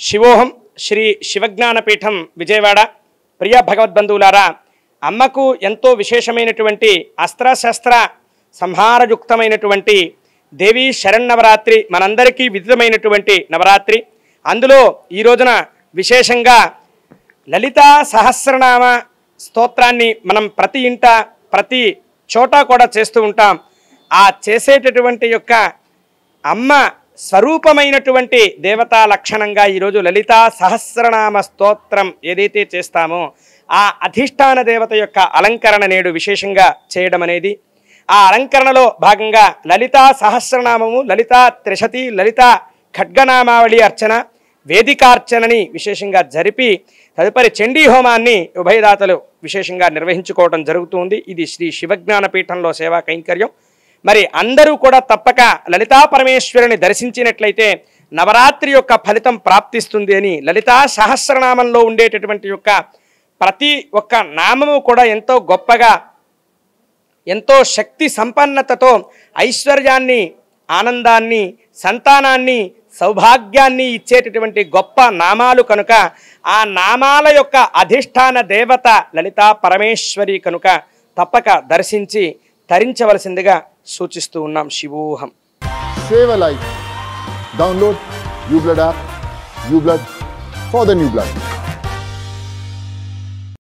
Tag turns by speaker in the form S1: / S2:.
S1: శివోహం శ్రీ శివజ్ఞానపీఠం విజయవాడ. ప్రియ భగవద్బంధువులారా, అమ్మకు ఎంతో విశేషమైనటువంటి అస్త్రశస్త్ర సంహారయుక్తమైనటువంటి దేవీ శరన్నవరాత్రి మనందరికీ విదితమైనటువంటి నవరాత్రి. అందులో ఈ రోజున విశేషంగా లలితా సహస్రనామ స్తోత్రాన్ని మనం ప్రతి ఇంట ప్రతి చోట కూడా చేస్తూ ఉంటాం. ఆ చేసేటటువంటి యొక్క అమ్మ స్వరూపమైనటువంటి దేవతా లక్షణంగా ఈరోజు లలితా సహస్రనామ స్తోత్రం ఏదైతే చేస్తామో ఆ అధిష్టాన దేవత యొక్క అలంకరణ నేడు విశేషంగా చేయడం అనేది, ఆ అలంకరణలో భాగంగా లలితా సహస్రనామము, లలితా త్రిశతి, లలితా ఖడ్గనామావళి అర్చన, వేదికార్చనని విశేషంగా జరిపి తదుపరి చండీ హోమాన్ని ఉభయదాతలు విశేషంగా నిర్వహించుకోవడం జరుగుతుంది. ఇది శ్రీ శివజ్ఞానపీఠంలో సేవా కైంకర్యం. మరి అందరూ కూడా తప్పక లలితా పరమేశ్వరుని దర్శించినట్లయితే నవరాత్రి యొక్క ఫలితం ప్రాప్తిస్తుంది అని, లలితా సహస్రనామంలో ఉండేటటువంటి యొక్క ప్రతి ఒక్క నామము కూడా ఎంతో గొప్పగా, ఎంతో శక్తి సంపన్నతతో ఐశ్వర్యాన్ని, ఆనందాన్ని, సంతానాన్ని, సౌభాగ్యాన్ని ఇచ్చేటటువంటి గొప్ప నామాలు కనుక ఆ నామాల యొక్క అధిష్టాన దేవత లలితా పరమేశ్వరి కనుక తప్పక దర్శించి తరించవలసిందిగా సూచిస్తూ ఉన్నాం. శివోహం.
S2: Save a life. Download uBlood app. uBlood for the new blood.